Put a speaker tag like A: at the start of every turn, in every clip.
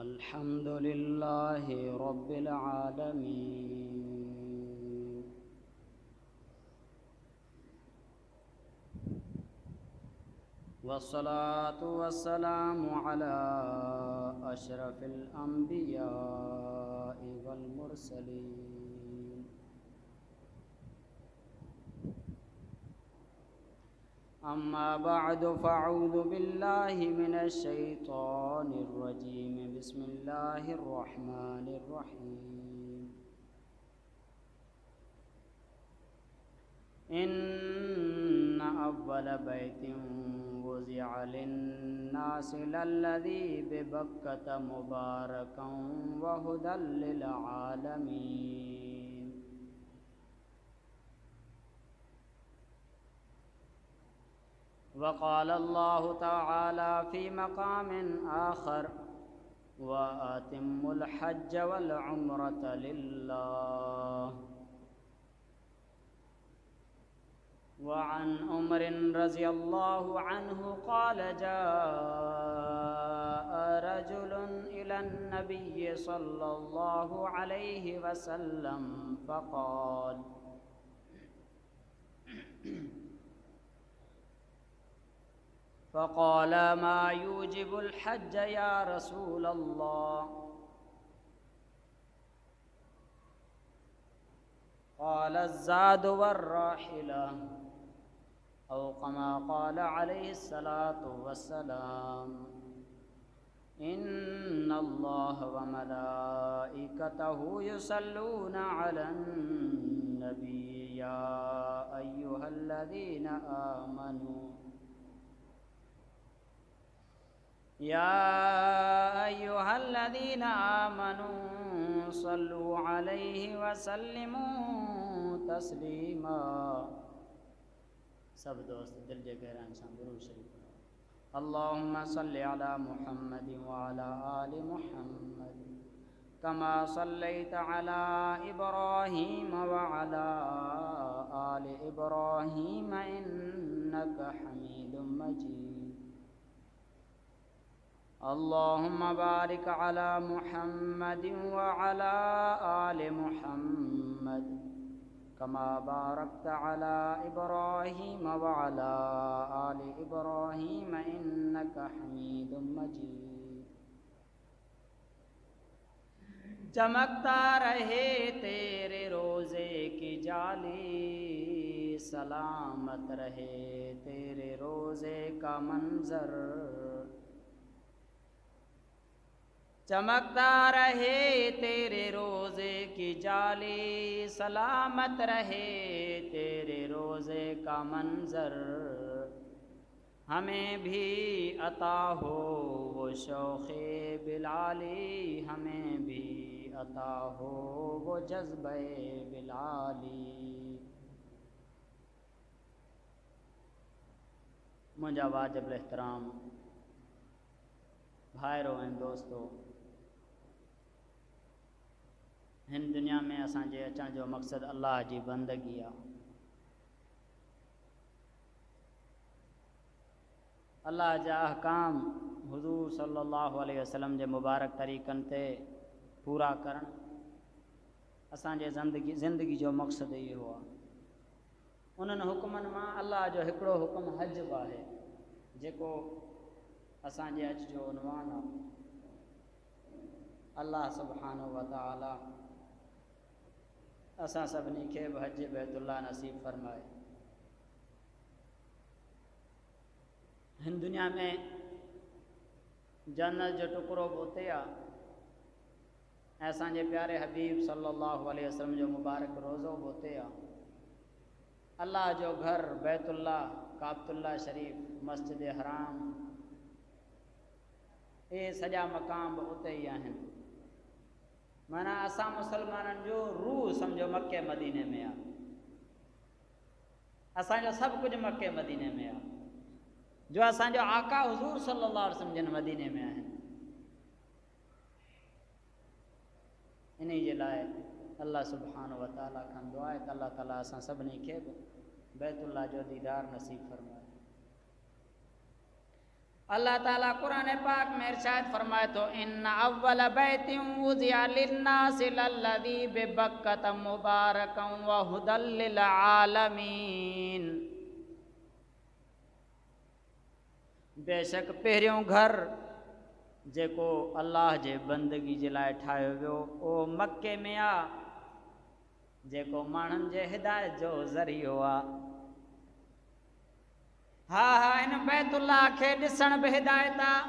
A: अल्हम्दुलिल्लाहि रब्बिल आलमीन वस्सलातु वस्सलामु अला अशरफिल अंबियाइ वल मुरसलीन अम्मा बअदु फ़अऊज़ु बिल्लाहि मिनश शैतानिर रजीम बिस्मिल्लाहिर रहमानिर रहीम इन्न अव्वल बैतिन वुज़िअ लिन्नासि लल्लज़ी बिबक्कत मुबारकन व हुदल लिल आलमीन। वक़ाल अल्लाहु तआला फ़ी मक़ामिन आख़र व अतिम्मुल हज्ज वल उम्रत लिल्लाह। वअन उमर रज़ियल्लाहु अन्हु क़ाल जाअ रजुलुन इलन नबिय्य सल्लल्लाहु अलैहि वसल्लम फ़क़ाल मा यूजिबुल हज्ज या रसूलल्लाह। क़ाल अज़्ज़ादु वर्राहिला औ कमा क़ाल अलैहिस्सलातु वस्सलाम। इन्नल्लाह व मलाइकतहु युसल्लूना अलन नबी या अय्युहल्लज़ीना आमनू सल्लु अलैहि वसल्लिमू तस्लीमा। सब दोस्त दिल जे गहरान सां दुरूद शरीफ अल्लाहुम्मा सल्लि अला मुहम्मद व अला आलि मुहम्मद कमा सल्लैत अला इब्राहीम व अला आलि इब्राहीम इन्नका हमीदुम मजीद। अल्लाहुम्मा बारिक अला मुहम्मद व अला आलि मुहम्मद कमा बारकत अला इब्राहीम व अला आलि इब्राहीम इन्नका हमीदुम मजीद। चमकता रहे तेरे रोज़े की जाली, सलामत रहे तेरे रोज़े का मंजर। चमकता रहे तेरे रोज़े की जाली, सलामत रहे तेरे रोज़े का मंजर। हमें भी अता हो वो शौक़े बिलाली, हमें भी अता हो वो जज़्बे बिलाली। मुंहिंजा वाजिब एहतराम भाइरो ऐं दोस्तो, हिन दुनिया में असांजे अचण जो मक़सदु अल्लाह जी बंदगी आहे। अल्लाह जा अहकाम हुज़ूर सल्लल्लाहु अलैहि वसल्लम जे मुबारक तरीक़नि ते पूरा करणु असांजे ज़िंदगी जो मक़सदु इहो आहे। उन्हनि हुकुमनि मां अल्लाह जो हिकिड़ो हुकुम हज बि आहे, जेको असांजे अॼु जो उनवान आहे। अल्लाह सुब्हानहु व तआला असां सभिनी खे बि हज बैतुल्लाह नसीब फरमाए। हिन दुनिया में जन्नत जो टुकड़ो बि उते आहे ऐं असांजे प्यारे हबीब सल्लल्लाहु अलैहि वसल्लम जो मुबारक रोज़ो बि उते आहे। अल्लाह जो घर बैतुल्लाह, काबतुल्लाह शरीफ, मस्जिद हराम, ये सॼा मक़ाम बि उते ई आहिनि। माना असां मुसलमाननि जो रूह सम्झो मके मदीने में आहे। असांजो सभु कुझु मके मदीने में आहे, जो असांजो आका हुज़ूर सल्लल्लाहु अलैहि वसल्लम जिन मदीने में आहिनि। इन जे लाइ अल्लाह सुब्हानहु व तआला खां दुआ आहे त अल्लाह ताला असां सभिनी खे बि बैतुल्लाह जो दीदार नसीब फरमाए। अल्लाह ताला कुरान पाक में इरशाद फरमाए तो इन अव्वल बैतिन वुज़िअ लिन्नासि लल्लज़ी बिबक्कत मुबारकन व हुदल लिल आलमीन। बेशक पहिरियों घर जेको अल्लाह जे बंदगी जे लाइ ठाहियो वियो ओ मके में आहे, जेको माण्हुनि जे हिदायत जो ज़रियो आहे। हा हा इन बैतुल्लाह खे ॾिसण बि हिदायत आहे,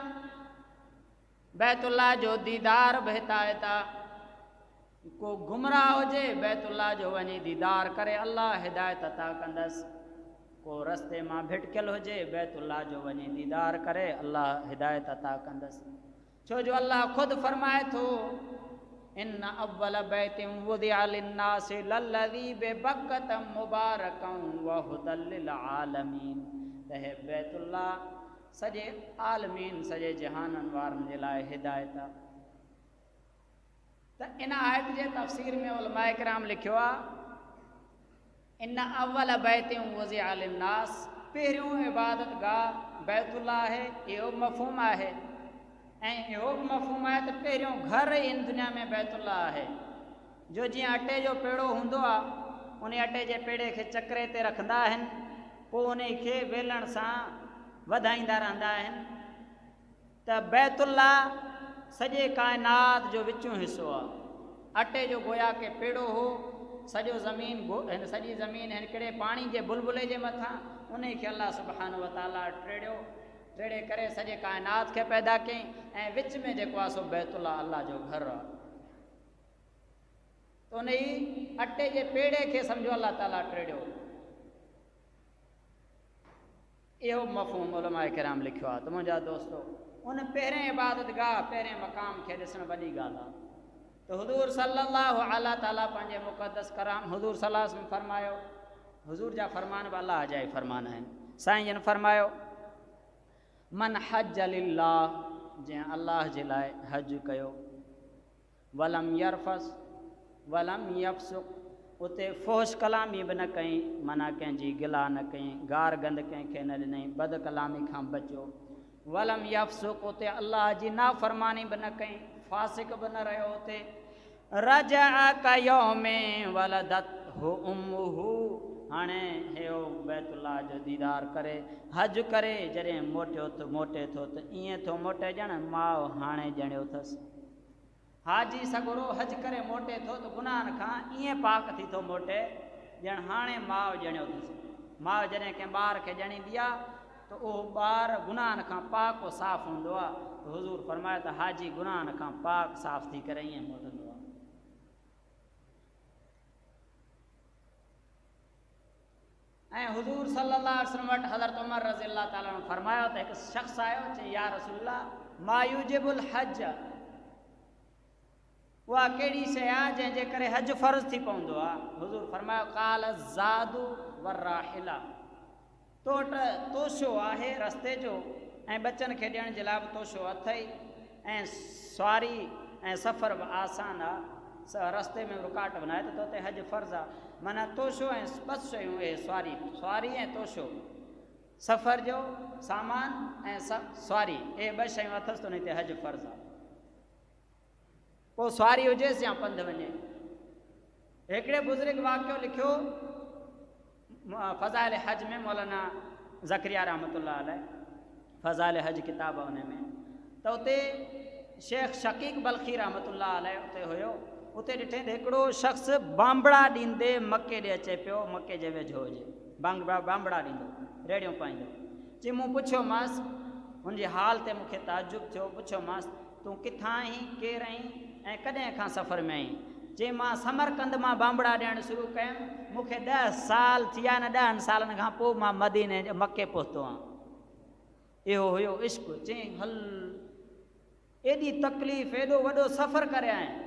A: बैतुल्लाह जो दीदार बि हिदायत आहे। को गुमराह हुजे बैतुल्लाह जो वञी दीदार करे अल्लाह हिदायत अता कंदसि। को रस्ते मां भिटकियल हुजे बैतुल्लाह जो वञी दीदार करे अल्लाह हिदायत अता कंदसि। छो जो अल्लाह ख़ुदि फरमाए थो इन अव्वल बैतिन वुज़िअ लिन्नासि लल्लज़ी बिबक्कत मुबारकन व हुदल लिल आलमीन। त हे बैतुल्लाह सॼे आलमीन सॼे जहाननि वारनि जे लाइ हिदायत आहे। त इन आयत जे तफ़सीर में उलमाए किराम लिखियो आहे इन अव्वल बैतिन वुज़िअ लिन्नास, पहिरियों इबादत गाह बैतुल्लाह आहे, इहो मफ़हूम आहे। ऐं इहो बि मफ़हूम आहे त पहिरियों घर इन दुनिया में बैतुल्लाह आहे। जो जीअं अटे जो पेड़ो हूंदो आहे उन अटे जे पेड़े खे चक्रे ते रखंदा आहिनि, पोइ उन खे वेलण सां वधाईंदा रहंदा आहिनि। त बैतुल्लाह सॼे काइनात जो विचूं हिसो आहे। अटे जो गोया के पेड़ो हो, सॼो ज़मीन सॼी ज़मीन हिकिड़े पाणी जे बुलबुले जे मथां उन खे अल्लाह सुब्हानहु व तआला टेड़े करे सॼे काइनात खे पैदा कयईं ऐं विच में जेको आहे सो बैतुल्लाह अल्लाह जो घर आहे। त उन ई अटे जे पेड़े खे सम्झो अल्लाह ताला टेड़ियो। इहो मफ़हूम उलमाए किराम लिखियो आहे। त मुंहिंजा दोस्तो उन पहिरें इबादत गाह पहिरें मक़ाम खे ॾिसणु वॾी ॻाल्हि आहे। त हुज़ूर सल्लल्लाहु अला ताला पंहिंजे मुक़दस कराम हुज़ूर सल्लल्लाहु अलैहि वसल्लम फरमायो, हुज़ूर जा फरमान बि अल्लाह जा ई फरमान आहिनि। साईं जन फरमायो मन हज लिल्लाह, जंहिं अल्लाह जे लाइ हज कयो, वलम यरफस वलम यफसुक, उते फ़ोश कलामी बि न कई, माना कंहिंजी गिला न कई, गार गंद कंहिंखे न ॾिनई, बद कलामी खां बचो। वलम यफसुक, उते अल्लाह जी नाफ़रमानी बि न कई, फासिक बि न रहियो उते। रजा कयौमे वलदतहु उम्मुहु, हाणे हेओ बैतुल्लाह जो दीदार करे हज करे जॾहिं मोटे थो त ईअं थो मोटे ॼण माउ हाणे ॼणियो अथसि। हाजी सॻुरो हज करे मोटे थो त गुनाहनि खां ईअं पाक थी थो मोटे ॼण हाणे माउ ॼणियो अथसि। माउ जॾहिं कंहिं ॿार खे ॼणींदी आहे त उहो ॿार गुनाहनि खां पाक साफ़ हूंदो आहे। त हुज़ूर फरमायो त हाजी गुनाहनि खां पाक साफ़ थी करे ईअं मोटंदो आहे। ऐं हुज़ूर सल्लल्लाहु अलैहि वसल्लम वटि हज़रत उमर रज़ी अल्लाह ताला अन्हु फरमायो त हिकु शख़्स आयो, चई या रसूलल्लाह मा युजिबुल हज, उहा कहिड़ी शइ आहे जंहिंजे करे हज फ़र्ज़ थी पवंदो आहे। हुज़ूर फरमायो काल ज़ादु वराहिला, तोशो आहे रस्ते जो ऐं बचनि खे ॾियण जे लाइ बि तोशो अथई, ऐं सवारी ऐं सफ़र बि आसान आहे, रस्ते में रुकावट बि न आहे, त तोते हज फ़र्ज़ु आहे। माना तोशो ऐं ॿ शयूं इहे सवारी ऐं तोशो, सफ़र जो सामान ऐं सवारी, इहे ॿ शयूं अथसि त उन ते हज फ़र्ज़ु आहे। पोइ सवारी हुजेसि या पंधु वञे। हिकिड़े बुज़ुर्ग वाक़ियो लिखियो फ़ज़ाइल हज में, मौलाना ज़करिया रहमतुल्लाह अलैह फ़ज़ाइल हज किताब उन में, त उते शेख शकीक बल्खी रहमतुल्लाह अलैह उते हुयो। उते ॾिठे त हिकिड़ो शख़्स बांबड़ा ॾींदे मके ॾे अचे पियो, मके जे वेझो हुजे, बांबड़ा ॾींदो, रेड़ियूं पाईंदो। चई मूं पुछियोमांसि, हुनजी हाल ते मूंखे ताजुब थियो, पुछियोमांसि तूं किथां आहीं, केरु आहीं ऐं कॾहिं खां सफ़र में आहीं? चई मां समरकंद मां बांबड़ा ॾियणु शुरू कयमि, मूंखे 10 साल थी विया आहिनि, 10 सालनि खां पोइ मां मदीने मके पहुतो आहियां। इहो हुयो इश्क। चई हल एॾी तकलीफ़, एॾो वॾो सफ़र करे आहियां।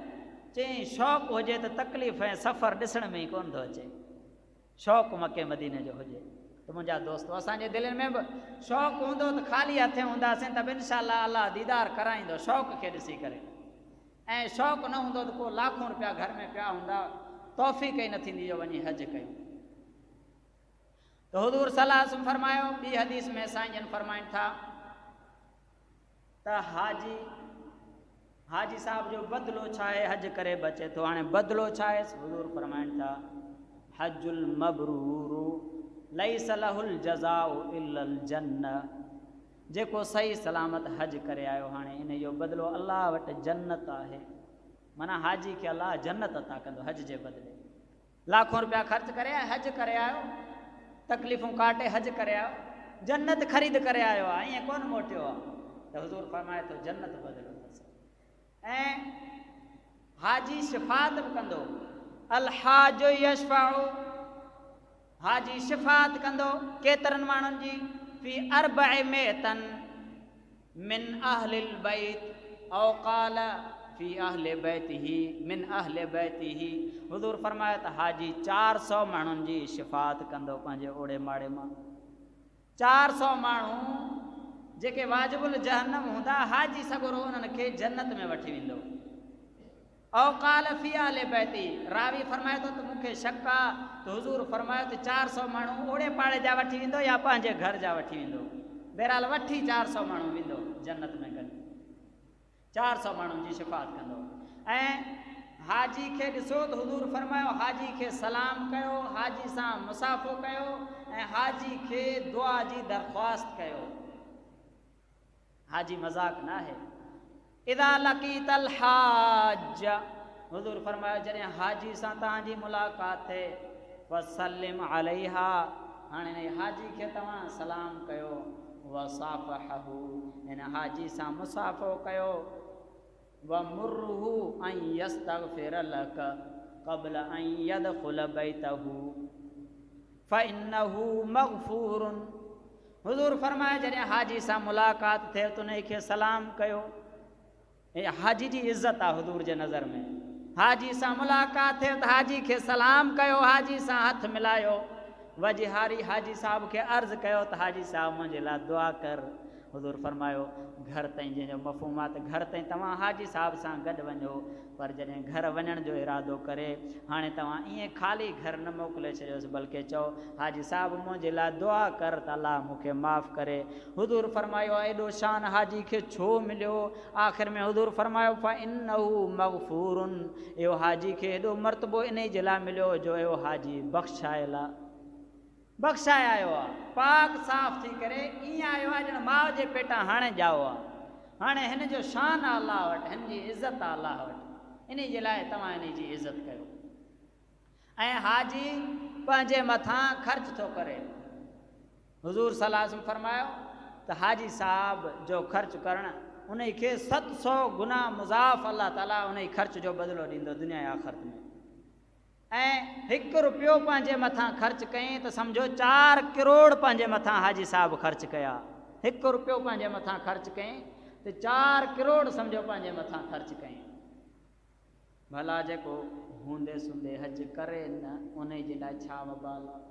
A: चई शौक़ु हुजे त तकलीफ़ ऐं सफ़र ॾिसण में ई कोन थो अचे, शौक़ु मके मदीने जो हुजे। त मुंहिंजा दोस्त असांजे दिलनि में बि शौक़ु हूंदो त ख़ाली हथे हूंदासीं त बि इंशाअल्लाह अल्लाह दीदार कराईंदो शौक़ु खे ॾिसी करे। ऐं शौक़ु न हूंदो त को लाखों रुपया घर में पिया हूंदा, तौफ़ीक़ ई न थींदी जो वञी हज कयूं। त हुज़ूर सल्लल्लाहु अलैहि वसल्लम फरमायो, ॿी हदीस में साईं जन फरमाइनि था त हाजी साहब जो बदिलो छा आहे, हज करे बचे थो। हाणे बदिलो छा आहे? हुज़ूर फरमाइनि था हजुल मबरूरु लैस लहुल जज़ाउ इल्लल जन्नह। जेको सही सलामत हज करे आयो, हाणे इन जो बदिलो अलाह वटि जन्नत आहे। माना हाजी खे अलाह जन्नत अता कंदो हज जे बदिले। लाखों रुपया ख़र्च करे हज करे आयो, तकलीफ़ूं काटे हज करे आयो, जन्नत ख़रीद करे आयो आहे, ईअं कोन मोटियो आहे। त हुज़ूर फरमाए थो जन्नत बदिलो अथसि। ऐं हाजी शिफ़ात बि कंदो। अल हाज यशफाउ, हाजी शिफ़ात कंदो केतिरनि माण्हुनि जी? फी अरबअ मिअतन मिन अहलिल बैत औ क़ाल फी अहले बैतिही मिन अहले बैतिही। हुज़ूर फरमाया त हाजी 400 माण्हुनि जी शिफ़ात कंदो पंहिंजे ओड़े माड़े मां। 400 माण्हू जेके वाजिबुल जहन्नम हूंदा, हाजी सगुरो उन्हनि खे जन्नत में वठी वेंदो। औ क़ाल फी अहले बैती, रावी फरमाए थो त मूंखे शक आहे त हुज़ूर फरमायो त 400 माण्हू ओड़े पाड़े जा वठी वेंदो या पंहिंजे घर जा वठी वेंदो। बहरहाल वठी 400 माण्हू वेंदो जन्नत में गॾु। 400 माण्हुनि जी शिफ़ात कंदो। ऐं हाजी खे ॾिसो त हुज़ूर फरमायो हाजी खे सलाम कयो, हाजी सां मुसाफ़ो कयो ऐं हाजी खे दुआ जी दरख़्वास्त कयो। हाजी मज़ाक न आहे। इदा लकीतल हाज, हुज़ूर फरमायो जॾहिं हाजी सां तव्हांजी मुलाक़ात थिए, वसल्लिम अलैहा, हाणे हिन हाजी खे तव्हां सलाम कयो। वसाफ़हू, हिन हाजी सां मुसाफ़ो कयो। वमुर्हू अन यस्तग़फिर लक क़ब्ल अन यदख़ुल बैतहू फ़इन्नहू मग़फ़ूरुन। हुज़ूर फरमाए जॾहिं हाजी सां मुलाक़ात थिए त उन खे सलाम कयो। हाजी जी इज़त आहे हुज़ूर जे नज़र में। हाजी सां मुलाक़ात थिए त हाजी खे सलाम कयो, हाजी सां हथ मिलायो। वजहारी हाजी साहब खे अर्ज़ु कयो त हाजी साहब मुंहिंजे लाइ दुआ कर। हुज़ूर फरमायो घर ताईं, जंहिंजो मफ़हूम आहे त घर ताईं तव्हां हाजी साहब सां गॾु वञो, पर जॾहिं घर वञण जो इरादो करे हाणे तव्हां ईअं ख़ाली घर न मोकिले छॾियोसि, बल्कि चओ हाजी साहब मुंहिंजे लाइ दुआ कर त अलाह मूंखे माफ़ करे। हुज़ूर फरमायो एॾो शान हाजी खे छो मिलियो? आख़िर में हुज़ूर फरमायो फ़इन्नहू मग़फ़ूरुन, इहो हाजी खे एॾो मर्तबो इन जे लाइ मिलियो जो इहो हाजी बख़्शायल आहे, बख़्शाए आयो आहे, पाक साफ़ थी करे ईअं आयो आहे ॼण माउ जे पेटां हाणे ॼाओ आहे। हाणे हिन जो शान आहे अलाह वटि, हिन जी इज़त आहे अलाह वटि, इन जे लाइ तव्हां इन जी इज़त कयो। ऐं हाजी पंहिंजे मथां ख़र्च थो करे। हुज़ूर सल्लल्लाहु अलैहि वसल्लम फरमायो त हाजी साहब जो ख़र्च करणु उन खे 700 गुना मुज़ाफ़ अलाह ताला उन ख़र्च जो बदिलो ॾींदो दुनिया जे आख़िरत में। ऐं 1 रुपयो पंहिंजे मथां ख़र्च कयईं त सम्झो 4 करोड़ पंहिंजे मथां हाजी साहब ख़र्च कया। 1 रुपयो पंहिंजे मथां ख़र्च कयईं त 4 करोड़ सम्झो पंहिंजे मथां ख़र्च कयईं। भला जेको हूंदे सूंदे हज करे न, उन जे लाइ छा वबाल आहे?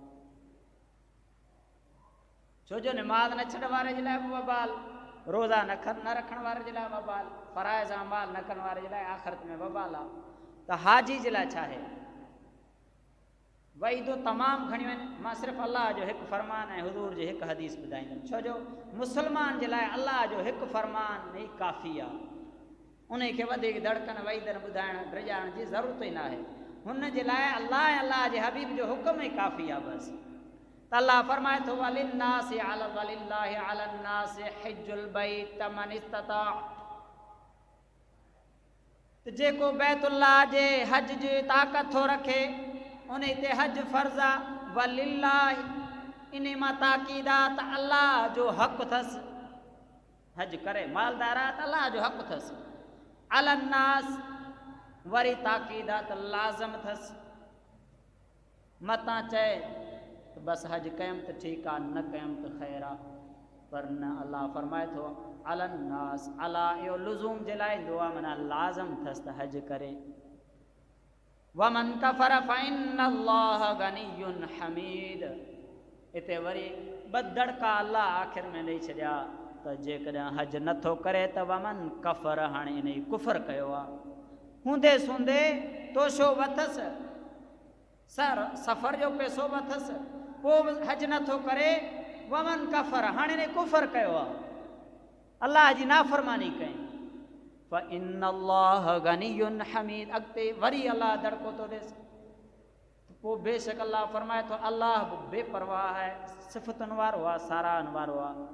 A: छो जो निमाज़ न छॾण वारे जे लाइ बि वबाल, रोज़ा न रखण वारे जे लाइ वबाल, फ़राइज़ अमाल न करण वारे जे लाइ आख़िरत में वबाल आहे। त हाजी जे लाइ छा आहे? वईदो तमामु घणियूं आहिनि। मां सिर्फ़ु अलाह जो हिकु फ़रमान ऐं हुज़ूर जी हिकु हदीस ॿुधाईंदुमि, छो जो मुस्लमान जे लाइ अलाह जो हिकु फ़रमान ई काफ़ी आहे। उन खे वधीक धड़कन वईदन ॿुधाइण डिॼाइण जी ज़रूरत ई न आहे। हुन जे लाइ अलाह ऐं अलाह जे हबीब जो हुकुम ई काफ़ी आहे बसि। त अलाह फरमाए थो वलिन्नासि वलिल्लाहि अलन्नासि हिज्जुल बैत मन इस्तता, त जेको बैतुल्लाह जे हज जी ताक़त थो रखे उन ते हज फ़र्ज़ आहे। वलिल्लाहि, इन मां ताक़ीद आहे त अलाह जो हक़ु अथसि, हज करे मालदार आहे त अलाह जो हक़ु अथसि। अलन्नास, वरी ताक़ीद आहे त लाज़िम अथसि। मतां चए त बसि हज कयमि त ठीकु आहे, न कयमि त ख़ैरु आहे, पर न, अलाह फरमाए थो अलन्नास, अला इहो लुज़ूम जे लाइ ईंदो आहे, माना लाज़िम अथसि त हज करे। वमन कफ़र फ़इन्नल्लाह गनियुन हमीद, हिते वरी ॿ दड़का अलाह आख़िर में ॾेई छॾिया त जेकॾहिं हज नथो करे त वमन कफ़र, हाणे इन ई कुफ़र कयो आहे। हूंदे सूंदे तोशो वथसि, सफ़र जो पैसो वथसि, पोइ हज नथो करे, वमन कफ़र, हाणे इन कुफ़र कयो आहे। अल्लाह जी नाफ़रमानी कई। फ़इन्नल्लाह गनियुन हमीद। अॻिते वरी अल्लाह दड़को थो ॾेसि, पोइ बेशक अल्लाह फरमाए थो अल्लाह बेपरवाह आहे, सिफ़तुनि वारो आहे, साराहनि वारो आहे।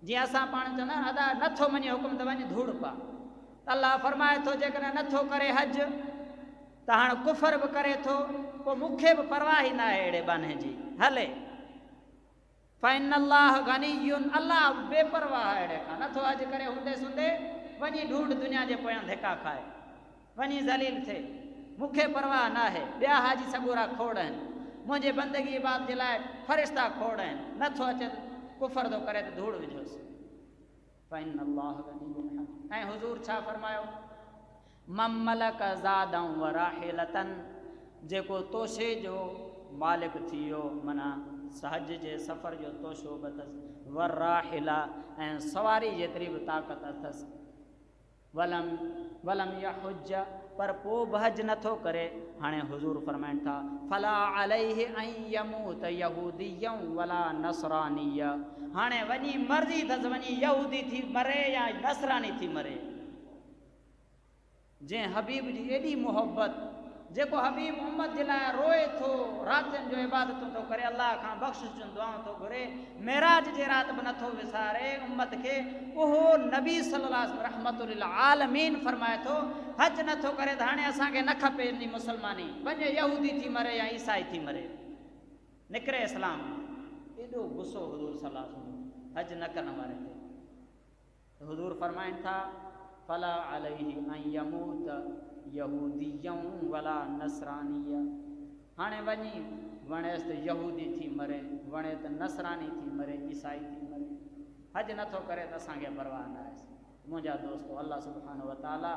A: जीअं असां पाण चवंदा आहियूं अदा नथो मञे हुकुम त वञी धूड़ पा, त अल्लाह फरमाए थो जेकॾहिं नथो करे हज त हाणे कुफर बि करे थो, पोइ मूंखे बि परवाह ई न आहे अहिड़े बाने जी, हले। फ़इन्नल्लाह गनियुन, अल्लाह बेपरवाह आहे अहिड़े खां, नथो हज करे हूंदे सुंदे वञी ढूंढ दुनिया जे पोयां धिका खाए, वञी ज़लील थिए, मूंखे परवाह न आहे। ॿिया हाजी सॻोरा खोड़ आहिनि, मुंहिंजे बंदगी बात जे लाइ फ़रिश्ता खोड़ आहिनि, नथो अचे कुफर थो करे त धूड़ विझोसि। फ़इन्नल्लाह गनियुन हमीद। ऐं हुज़ूर छा फरमायो, ममलक ज़ादन व राहिलतन, जेको तोशे जो मालिक थी वियो, माना हज जे सफ़र जो तोशो बि अथसि, व राहिला, ऐं सवारी जेतिरी बि ताक़त अथसि, वलम यहुज, पर पोइ बि हज नथो करे। हाणे हुज़ूर फरमाइनि था फला अलैहि अन यमूत यहूदिय्यन वला नसरानिय, हाणे वञी मर्ज़ी अथसि वञी यहूदी थी मरे या नसरानी थी मरे। जंहिं हबीब जी एॾी मुहबत, जेको हबीब उम्मत जे लाइ रोए थो, रातियुनि जो इबादतूं थो करे, अल्लाह खां बख़्शिश जूं दुआऊं थो घुरे, मेराज जे राति बि नथो विसारे उम्मत खे, उहो नबी सल्लल्लाहु अलैहि वसल्लम रहमतुल लिल आलमीन फरमाए थो हज नथो करे त हाणे असांखे न खपे इन मुसलमानी, वञे यहूदी थी मरे या ईसाई थी मरे, निकिरे इस्लाम। एॾो गुस्सो हुज़ूर सल्लल्लाहु अलैहि वसल्लम हज न करण वारे थे। हुज़ूर फरमाइनि था फला अलैहि अन यमूत यहूदिय्यन वला नसरानिय, हाणे वञी वणेसि त यहूदी थी मरे, वणे त नसरानी थी मरे, ईसाई थी मरे, हज नथो करे त असांखे परवाह न आहे। मुंहिंजा दोस्तो, अल्लाह सुब्हानहु व तआला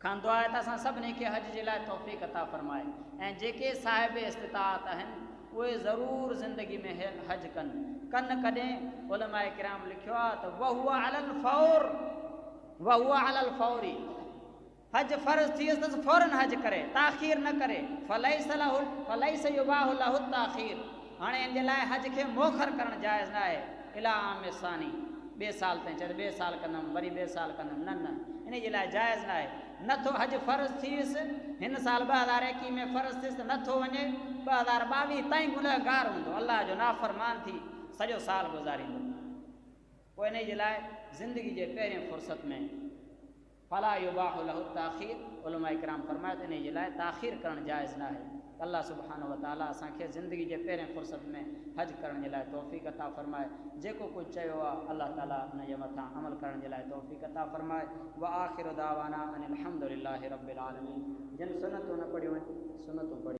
A: खां दुआ आहे त असां सभिनी खे हज जे लाइ तौफ़ीक़ अता फरमाए, ऐं जेके साहिब इस्तिताअत आहिनि उहे ज़रूरु ज़िंदगी में हज कनि। कॾहिं उलमाए किराम लिखियो आहे त वहुआ अलल फौरी, हज फ़र्ज़ थी वियसि त फ़ौरन हज करे, ताख़ीर न करे। फलैस युबाहु लहु ताख़ीर, हाणे इन जे लाइ हज खे मोखर करणु जाइज़ न आहे। इला आम सानी, ॿिए साल ताईं चए ॿिए साल कंदुमि, वरी ॿिए साल कंदुमि, न इन जे लाइ जाइज़ न आहे। नथो हज फ़र्ज़ थी वियुसि हिन साल 2021 में फ़र्ज़ थियुसि त नथो वञे, 2022 ताईं गुनहगार हूंदो, अल्लाह जो नाफ़रमान थी सॼो साल गुज़ारींदो। पोइ इन जे लाइ ज़िंदगी जे पहिरें फ़ुर्सत में फला युबाहु लहु ताख़ीर, उलमा इकराम फरमाए त इन जे लाइ ताख़ीर करणु जाइज़ न आहे। अल्लाह सुब्हानहु व तआला असांखे ज़िंदगी जे पहिरें फ़ुर्सत में हज करण जे लाइ तौफ़ीक़ अता फरमाए। जेको कुझु चयो आहे अल्लाह ताला उन जे मथां अमल करण जे लाइ तौफ़ीक़ अता फरमाए। व आख़िरु दावाना अनिल हम्दुलिल्लाहि रब्बिल आलमीन। जिन सुनतूं न पढ़ियूं आहिनि सुनतूं पढ़ी